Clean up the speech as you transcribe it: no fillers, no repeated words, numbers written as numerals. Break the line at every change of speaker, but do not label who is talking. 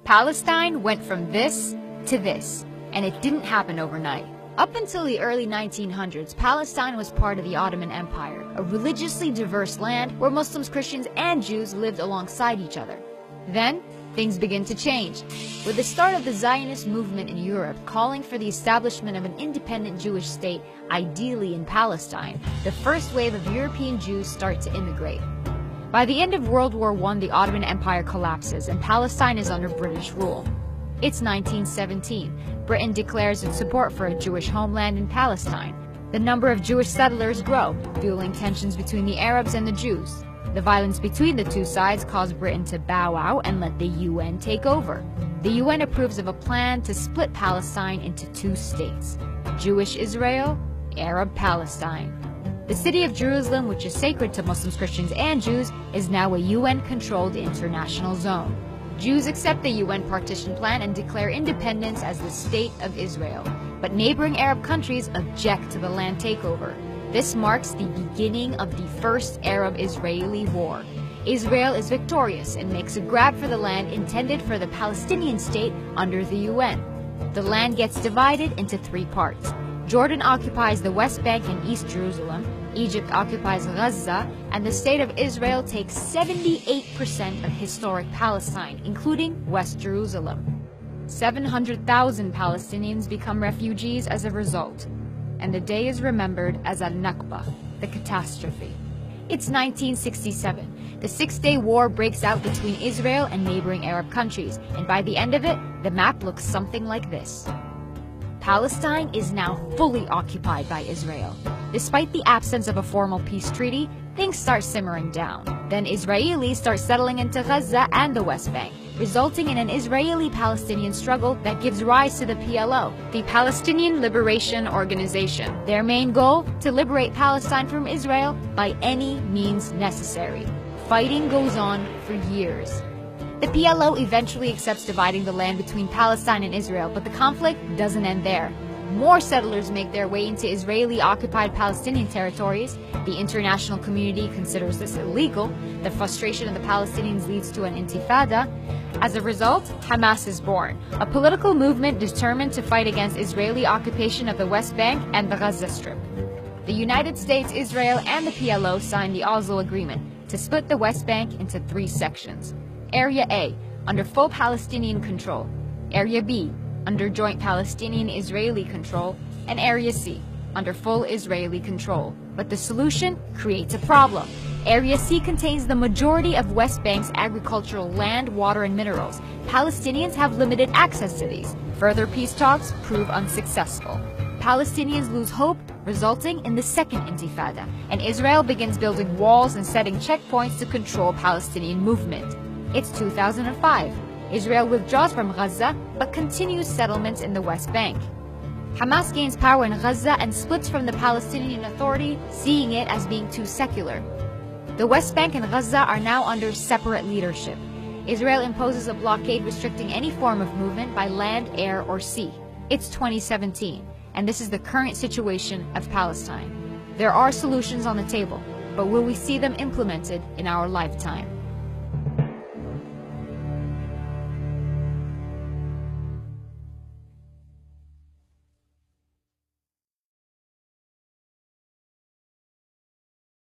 Palestine went from this to this, and it didn't happen overnight. Up until the early 1900s, Palestine was part of the Ottoman Empire, a religiously diverse land where Muslims, Christians, and Jews lived alongside each other. Then, things begin to change, with the start of the Zionist movement in Europe calling for the establishment of an independent Jewish state, ideally in Palestine. The first wave of European Jews start to immigrate. By the end of World War I, the Ottoman Empire collapses and Palestine is under British rule. It's 1917. Britain declares its support for a Jewish homeland in Palestine. The number of Jewish settlers grow, fueling tensions between the Arabs and the Jews. The violence between the two sides caused Britain to bow out and let the UN take over. The UN approves of a plan to split Palestine into two states: Jewish Israel, Arab Palestine. The city of Jerusalem, which is sacred to Muslims, Christians, and Jews, is now a UN-controlled international zone. Jews accept the UN partition plan and declare independence as the State of Israel. But neighboring Arab countries object to the land takeover. This marks the beginning of the First Arab-Israeli War. Israel is victorious and makes a grab for the land intended for the Palestinian state under the UN. The land gets divided into three parts. Jordan occupies the West Bank and East Jerusalem, Egypt occupies Gaza, and the State of Israel takes 78% of historic Palestine, including West Jerusalem. 700,000 Palestinians become refugees as a result, and the day is remembered as al-Nakba, the catastrophe. It's 1967. The Six-Day War breaks out between Israel and neighboring Arab countries, and by the end of it, the map looks something like this. Palestine is now fully occupied by Israel. Despite the absence of a formal peace treaty, things start simmering down. Then Israelis start settling into Gaza and the West Bank, resulting in an Israeli-Palestinian struggle that gives rise to the PLO, the Palestinian Liberation Organization. Their main goal? To liberate Palestine from Israel by any means necessary. Fighting goes on for years. The PLO eventually accepts dividing the land between Palestine and Israel, but the conflict doesn't end there. More settlers make their way into Israeli-occupied Palestinian territories. The international community considers this illegal. The frustration of the Palestinians leads to an intifada. As a result, Hamas is born, a political movement determined to fight against Israeli occupation of the West Bank and the Gaza Strip. The United States, Israel, and the PLO signed the Oslo Agreement to split the West Bank into three sections. Area A, under full Palestinian control. Area B, under joint Palestinian-Israeli control. And Area C, under full Israeli control. But the solution creates a problem. Area C contains the majority of West Bank's agricultural land, water, and minerals. Palestinians have limited access to these. Further peace talks prove unsuccessful. Palestinians lose hope, resulting in the Second Intifada, and Israel begins building walls and setting checkpoints to control Palestinian movement. It's 2005. Israel withdraws from Gaza, but continues settlements in the West Bank. Hamas gains power in Gaza and splits from the Palestinian Authority, seeing it as being too secular. The West Bank and Gaza are now under separate leadership. Israel imposes a blockade restricting any form of movement by land, air, or sea. It's 2017, and this is the current situation of Palestine. There are solutions on the table, but will we see them implemented in our lifetime?